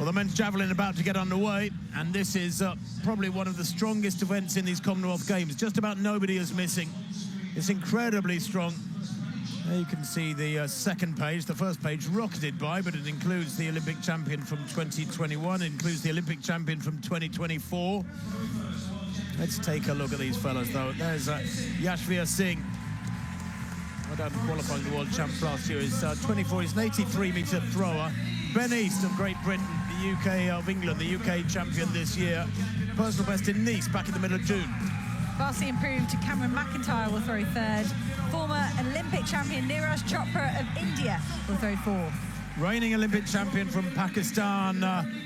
Well, the men's javelin about to get underway, and this is probably one of the strongest events in these Commonwealth Games. Just about nobody is missing. It's incredibly strong. There you can see the second page. The first page rocketed by, but it includes the Olympic champion from 2021. It includes the Olympic champion from 2024. Let's take a look at these fellas, though. There's Yashveer Singh. I don't qualify the world champ last year. He's 24. He's an 83-metre thrower. Ben East of Great Britain, the UK of England, the UK champion this year. Personal best in Nice back in the middle of June. Vastly improved. Cameron McIntyre will throw third. Former Olympic champion Neeraj Chopra of India will throw fourth. Reigning Olympic champion from Pakistan,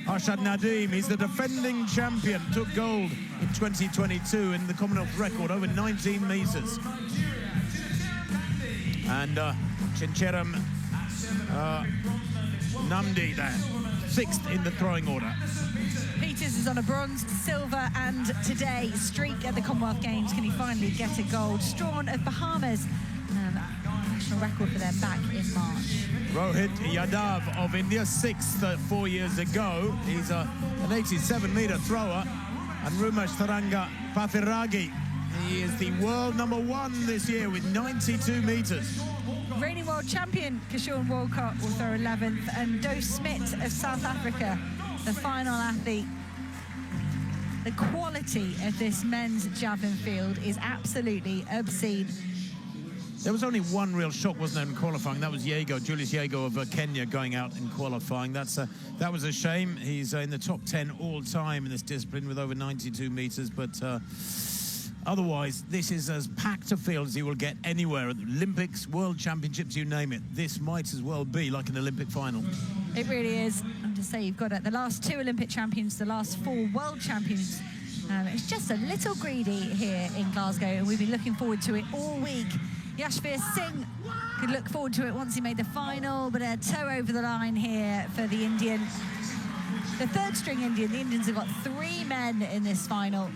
Arshad Nadeem. He's the defending champion. Took gold in 2022 in the Commonwealth record, over 19 metres. And Chincheram Namdi there, sixth in the throwing order. Peters is on a bronze, silver, and today streak at the Commonwealth Games. Can he finally get a gold? Strawn of Bahamas, national record for them back in March. Rohit Yadav of India, sixth 4 years ago. He's an 87-metre thrower. And Rumesh Tharanga Pathiragi, he is the world #1 this year with 92 metres. Reigning world champion Kishore Walcott will throw 11th, and Doe Smith of South Africa, the final athlete. The quality of this men's javelin field is absolutely obscene. There was only one real shock, wasn't there, in qualifying? That was Julius Yego of Kenya going out in qualifying. That was a shame. He's in the top 10 all time in this discipline with over 92 metres, but otherwise, this is as packed a field as you will get anywhere at the Olympics, World Championships, you name it. This might as well be like an Olympic final. It really is. And to say you've got it, the last 2 Olympic champions, the last 4 world champions. It's just a little greedy here in Glasgow, and we've been looking forward to it all week. Yashveer Singh could look forward to it once he made the final, but a toe over the line here for the Indian. The third string Indian. The Indians have got 3 men in this final.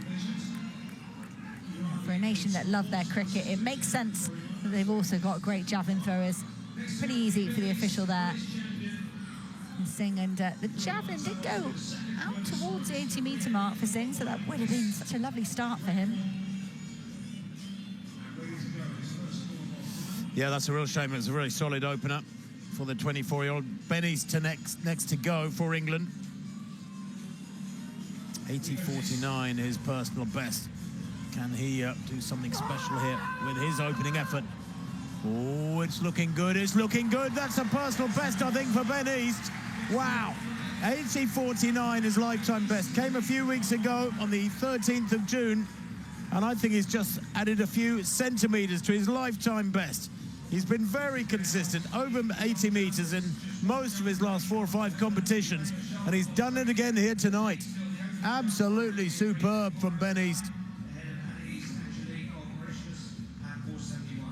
For a nation that love their cricket, it makes sense that they've also got great javelin throwers. Pretty easy for the official there. And Singh, and the javelin did go out towards the 80-metre mark for Singh, so that would have been such a lovely start for him. Yeah, that's a real shame. It was a really solid opener for the 24-year-old. Ben East next to go for England. 80.49, his personal best. Can he do something special here with his opening effort? Oh, it's looking good. It's looking good. That's a personal best, I think, for Ben East. Wow. 80.49, his lifetime best. Came a few weeks ago on the 13th of June. And I think he's just added a few centimetres to his lifetime best. He's been very consistent, over 80 metres in most of his last 4 or 5 competitions. And he's done it again here tonight. Absolutely superb from Ben East.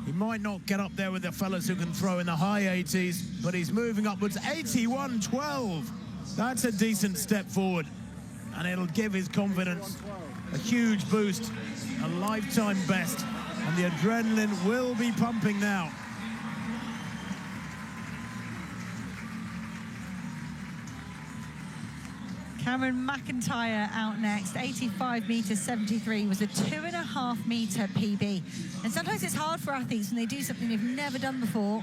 He might not get up there with the fellas who can throw in the high 80s, but he's moving upwards. 81.12. That's a decent step forward. And it'll give his confidence a huge boost, a lifetime best. And the adrenaline will be pumping now. Cameron McIntyre out next. 85 metres 73 was a 2.5 metre PB. And sometimes it's hard for athletes when they do something they've never done before.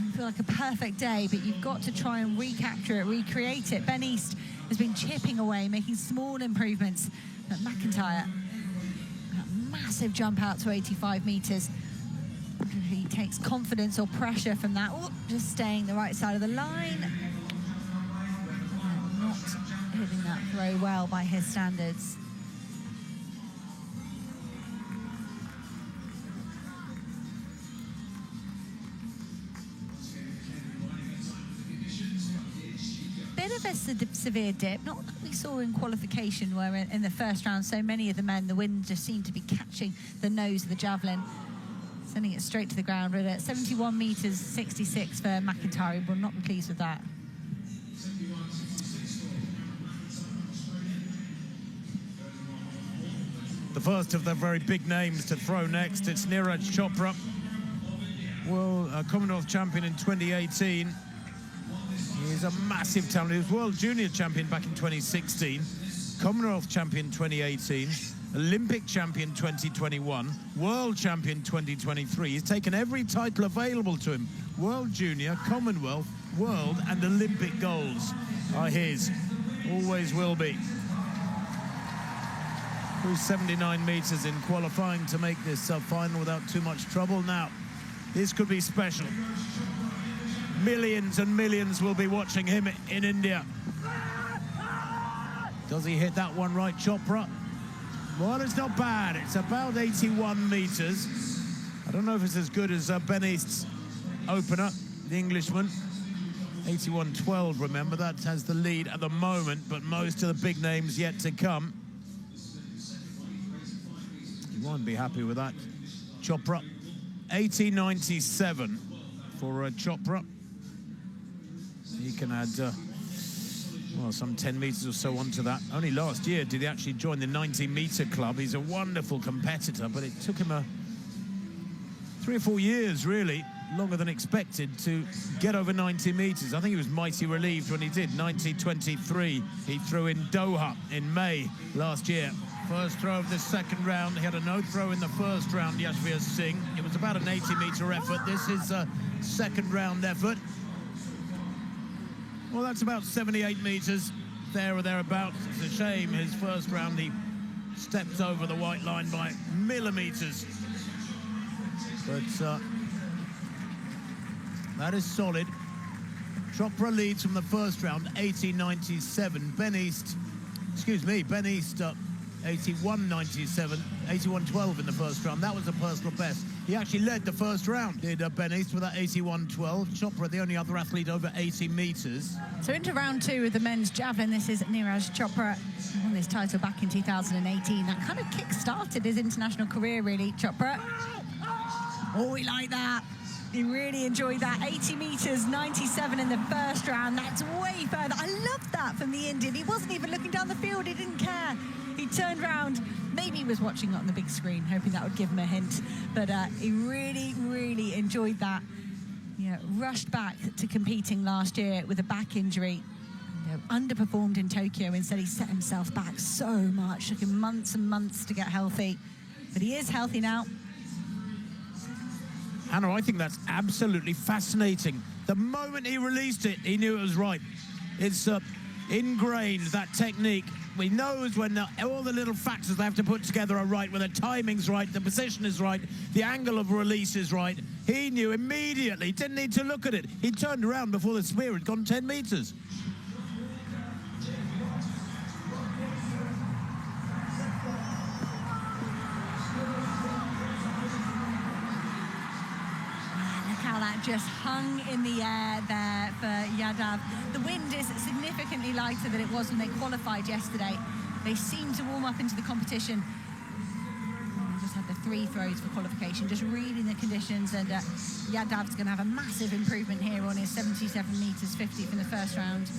You feel like a perfect day, but you've got to try and recapture it, recreate it. Ben East has been chipping away, making small improvements. But McIntyre, a massive jump out to 85 metres. He takes confidence or pressure from that. Oh, just staying the right side of the line. Not hitting that throw well by his standards. Bit of a severe dip, not like we saw in qualification, where in the first round so many of the men, the wind just seemed to be catching the nose of the javelin, sending it straight to the ground. But at 71 metres 66 for McIntyre, we'll not be pleased with that. The first of the very big names to throw next, it's Neeraj Chopra. Well, Commonwealth champion in 2018. He's He's a massive talent. He was World Junior Champion back in 2016, Commonwealth Champion 2018, Olympic Champion 2021, World Champion 2023. He's taken every title available to him. World Junior, Commonwealth, World and Olympic golds are his. Always will be. Through 79 meters in qualifying to make this final without too much trouble. Now, this could be special. Millions and millions will be watching him in India. Does he hit that one right, Chopra? Well, it's not bad. It's about 81 meters. I don't know if it's as good as Ben East's opener, the Englishman. 81.12, remember, that has the lead at the moment, but most of the big names yet to come. You won't be happy with that. Chopra, 80.97 for Chopra. He can add, well, some 10 meters or so onto that. Only last year did he actually join the 90-meter club. He's a wonderful competitor, but it took him 3 or 4 years, really, longer than expected, to get over 90 meters. I think he was mighty relieved when he did. 90.23 he threw in Doha in May last year. First throw of the second round. He had a no throw in the first round, Yashvir Singh. It was about an 80-meter effort. This is a second round effort. Well, that's about 78 meters, there or thereabouts. It's a shame his first round he stepped over the white line by millimeters. But that is solid. Chopra leads from the first round, 80.97. Ben East 81.97, 81.12 in the first round. That was a personal best. He actually led the first round, did Ben East, with that 81.12. Chopra, the only other athlete over 80 meters. So into round 2 of the men's javelin. This is Neeraj Chopra. He won this title back in 2018. That kind of kick-started his international career, really, Chopra. Oh, he liked that. He really enjoyed that. 80 meters, 97 in the first round. That's way further. I loved that from the Indian. He wasn't even looking down the field. He didn't care. He turned around. Maybe he was watching it on the big screen, hoping that would give him a hint. But he really, really enjoyed that. You know, rushed back to competing last year with a back injury. You know, underperformed in Tokyo. Instead, he set himself back so much. Took him months and months to get healthy. But he is healthy now. Hannah, I think that's absolutely fascinating. The moment he released it, he knew it was right. It's ingrained, that technique. He knows when all the little factors they have to put together are right, when the timing's right, the position is right, the angle of release is right. He knew immediately, didn't need to look at it. He turned around before the spear had gone 10 meters. Just hung in the air there for Yadav. The wind is significantly lighter than it was when they qualified yesterday. They seem to warm up into the competition. We just had the 3 throws for qualification, just reading the conditions, and Yadav's going to have a massive improvement here on his 77 meters 50 from the first round.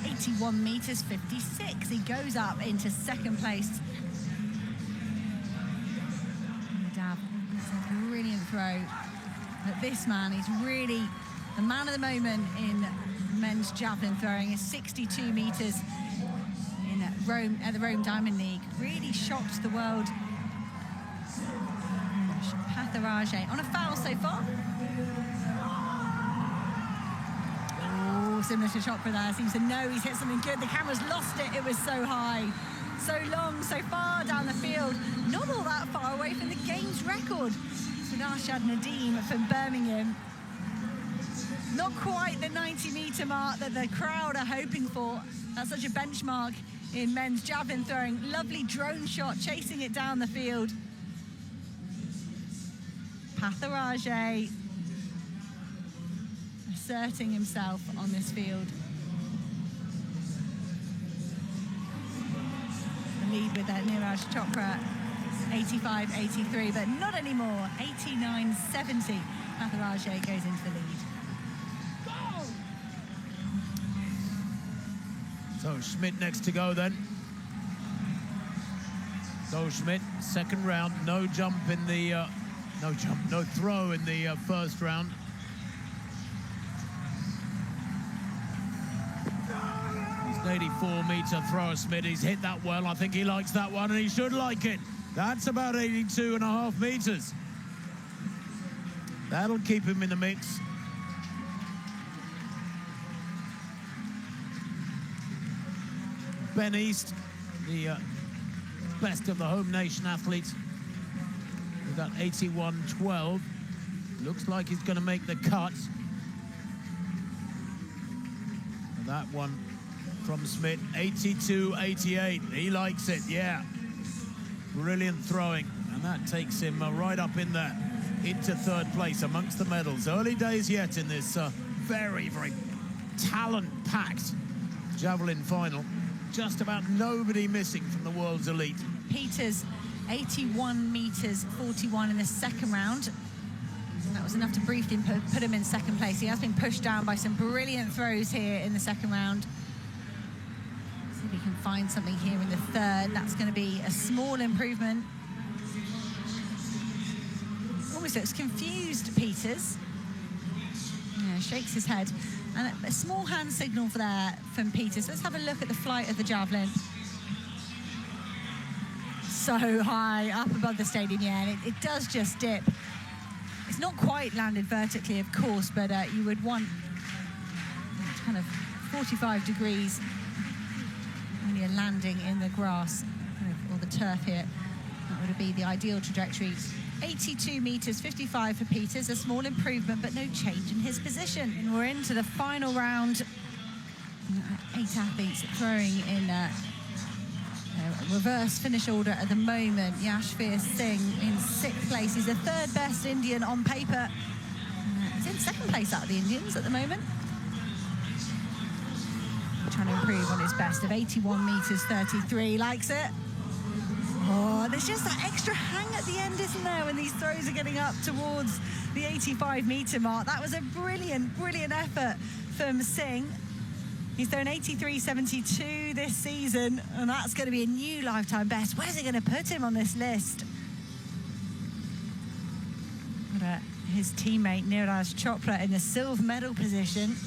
.81 meters 56. He goes up into second place. Brilliant throw. But this man is really the man of the moment in men's javelin throwing. Is 62 meters in Rome at the Rome Diamond League. Really shocked the world. Patharajay on a foul so far. Oh, similar to Chopra there. Seems to know he's hit something good. The camera's lost it. It was so high, so long, so far down the field. Not all that far away from the game's record. NADEEM from Birmingham. Not quite the 90-meter mark that the crowd are hoping for. That's such a benchmark in men's javelin throwing. Lovely drone shot, chasing it down the field. Patharajay asserting himself on this field. The lead with Neeraj Chopra. 85.83, but not anymore. 89.70. Patharajay goes into the lead. So Schmidt next to go then. So Schmidt, second round, no jump in the No jump, no throw in the first round. He's an 84-meter thrower, Smith. He's hit that well. I think he likes that one, and he should like it. That's about 82.5 meters. That'll keep him in the mix. Ben East, the best of the home nation athletes. We've got 81.12. Looks like he's going to make the cut. And that one from Smith, 82.88. He likes it, yeah. Brilliant throwing. And that takes him right up in there, into third place amongst the medals. Early days yet in this very, very talent-packed javelin final. Just about nobody missing from the world's elite. Peters, 81 meters 41 in the second round. That was enough to briefly put him in second place. He has been pushed down by some brilliant throws here in the second round. See if he can find something here in the third. That's going to be a small improvement. Almost looks confused, Peters. Yeah, shakes his head. And a small hand signal for there from Peters. Let's have a look at the flight of the javelin. So high up above the stadium, yeah, and it does just dip. It's not quite landed vertically, of course, but you would want kind of 45 degrees when you're landing in the grass or the turf here. That would be the ideal trajectory. 82 meters 55 for Peters, a small improvement, but no change in his position. And we're into the final round. 8 athletes throwing in reverse finish order at the moment. Yashveer Singh in 6th place. He's the 3rd best Indian on paper. He's in 2nd place out of the Indians at the moment. Trying to improve on his best of 81 meters 33. Likes it. Oh, there's just that extra hang at the end, isn't there, when these throws are getting up towards the 85-meter mark. That was a brilliant, brilliant effort from Singh. He's thrown 83.72 this season, and that's going to be a new lifetime best. Where's it going to put him on this list? But, his teammate Neeraj Chopra in the silver medal position.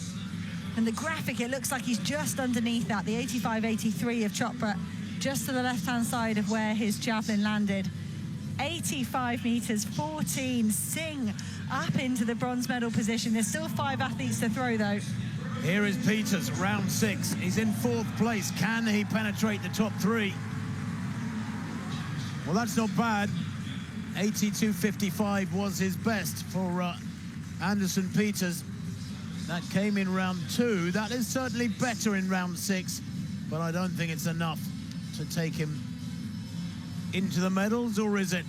And the graphic, it looks like he's just underneath that, the 85.83 of Chopra, just to the left-hand side of where his javelin landed. 85 meters 14. Singh up into the bronze medal position. There's still 5 athletes to throw, though. Here is Peters, round 6. He's in 4th place. Can he penetrate the top 3? Well, that's not bad. 82.55 was his best for Anderson Peters. That came in round 2. That is certainly better in round 6, but I don't think it's enough to take him into the medals, or is it?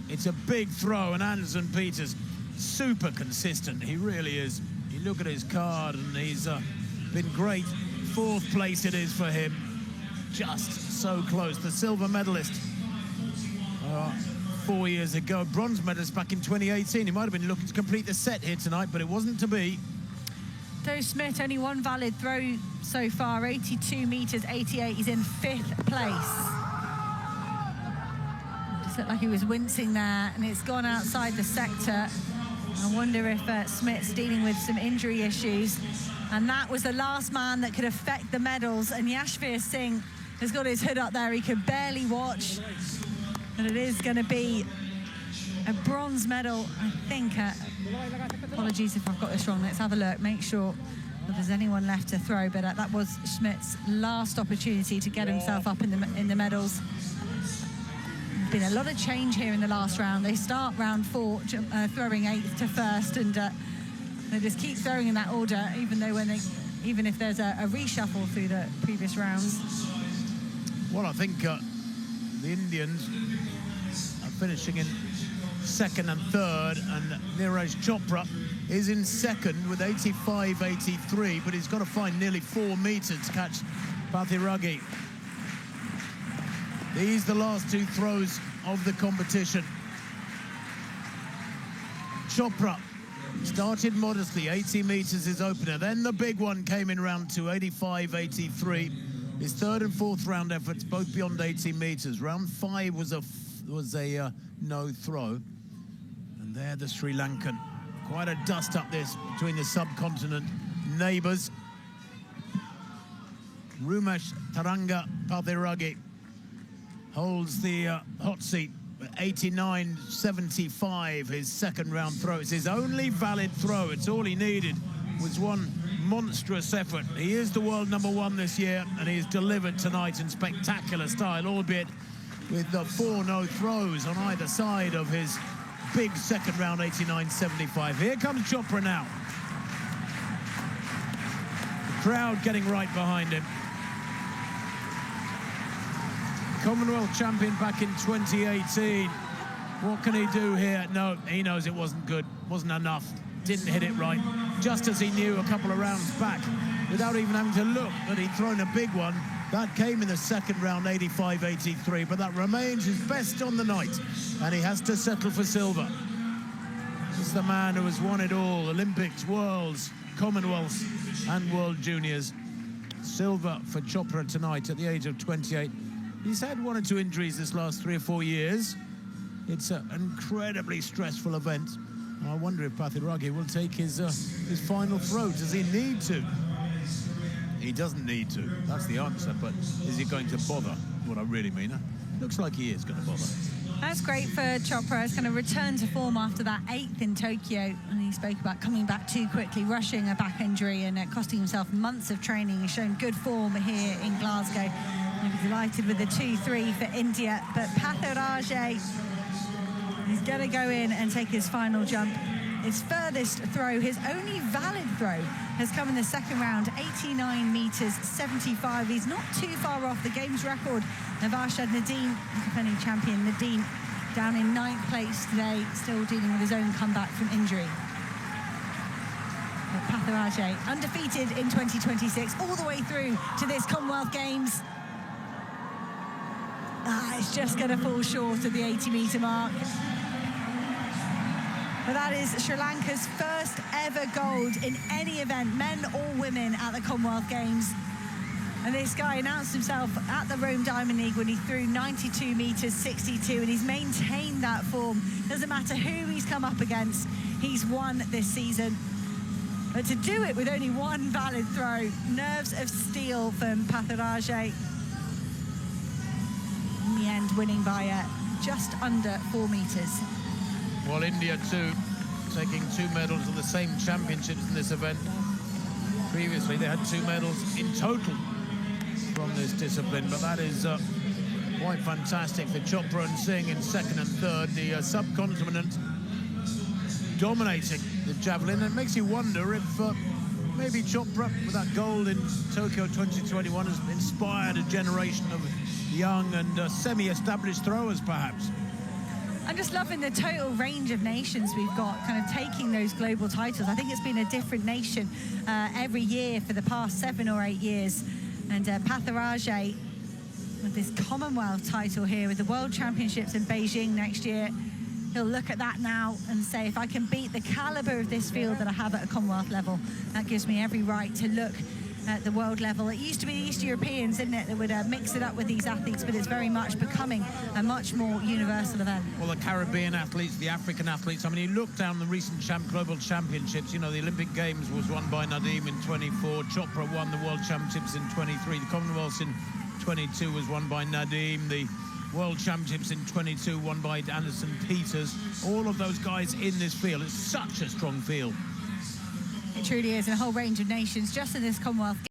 It's a big throw, and Anderson Peters, super consistent. He really is. You look at his card, and he's been great. 4th place it is for him. Just so close. The silver medalist 4 years ago. Bronze medalist back in 2018. He might have been looking to complete the set here tonight, but it wasn't to be. Doe Smith, only 1 valid throw so far, 82 meters 88. He's in 5th place. Just looked like he was wincing there, and it's gone outside the sector. I wonder if Smith's dealing with some injury issues. And that was the last man that could affect the medals. And Yashveer Singh has got his hood up there. He could barely watch. And it is going to be a bronze medal, I think. Apologies if I've got this wrong. Let's have a look, make sure that there's anyone left to throw. But that was Schmidt's last opportunity to get himself up in the medals. There's been a lot of change here in the last round. They start round 4 throwing 8th to 1st, and they just keep throwing in that order, even if there's a reshuffle through the previous rounds. Well, I think the Indians are finishing in 2nd and 3rd, and Neeraj Chopra is in 2nd with 85.83, but he's got to find nearly 4 meters to catch Pathiragi. These are the last 2 throws of the competition. Chopra started modestly, 80 meters his opener, then the big one came in round 2, 85.83. His 3rd and 4th round efforts both beyond 80 meters. Round 5 was a was a no throw. And there the Sri Lankan. Quite a dust-up this between the subcontinent neighbours. Rumesh Taranga Pathiragi holds the hot seat. 89.75, his second round throw. It's his only valid throw. It's all he needed was one monstrous effort. He is the world #1 this year, and he has delivered tonight in spectacular style, albeit with the 4 no throws on either side of his big second round 89.75. Here comes Chopra now. The crowd getting right behind him. Commonwealth champion back in 2018. What can he do here? No, he knows it wasn't good, wasn't enough, didn't hit it right. Just as he knew a couple of rounds back, without even having to look, that he'd thrown a big one. That came in the second round, 85.83, but that remains his best on the night, and he has to settle for silver. This is the man who has won it all: Olympics, Worlds, Commonwealths, and World Juniors. Silver for Chopra tonight at the age of 28. He's had 1 or 2 injuries this last 3 or 4 years. It's an incredibly stressful event. I wonder if Pathiragi will take his final throw. Does he need to? He doesn't need to. That's the answer. But is he going to bother? What I really mean. Looks like he is going to bother. That's great for Chopra. He's going to return to form after that 8th in Tokyo. And he spoke about coming back too quickly, rushing a back injury and costing himself months of training. He's shown good form here in Glasgow. He'll be delighted with the 2-3 for India. But Pathiragi, he's going to go in and take his final jump. His furthest throw, his only valid throw, has come in the second round, 89.75. He's not too far off the games record of Arshad NADEEM, defending champion NADEEM, down in 9th place today, still dealing with his own comeback from injury. But Pathiragi, undefeated in 2026, all the way through to this Commonwealth Games. It's just going to fall short of the 80-metre mark. But that is Sri Lanka's first ever gold in any event, men or women, at the Commonwealth Games. And this guy announced himself at the Rome Diamond League when he threw 92 metres 62, and he's maintained that form. Doesn't matter who he's come up against, he's won this season. But to do it with only 1 valid throw, nerves of steel from Pathiragi. In the end, winning by just under 4 metres. Well, India too, taking 2 medals at the same championships in this event. Previously, they had 2 medals in total from this discipline, but that is quite fantastic for Chopra and Singh in second and third. The subcontinent dominating the javelin. It makes you wonder if maybe Chopra, with that gold in Tokyo 2021, has inspired a generation of young and semi-established throwers, perhaps. I'm just loving the total range of nations we've got kind of taking those global titles. I think it's been a different nation every year for the past 7 or 8 years. And Pathiragi, with this Commonwealth title here, with the World Championships in Beijing next year, he'll look at that now and say, if I can beat the calibre of this field that I have at a Commonwealth level, that gives me every right to look at the world level. It used to be the East Europeans, didn't it, that would mix it up with these athletes, but it's very much becoming a much more universal event. Well, the Caribbean athletes, the African athletes, I mean, you look down the recent global championships, you know, the Olympic Games was won by NADEEM in 24, Chopra won the World Championships in 23, the Commonwealths in 22 was won by NADEEM, the World Championships in 22 won by Anderson Peters. All of those guys in this field, it's such a strong field. It truly is, in a whole range of nations just in this Commonwealth.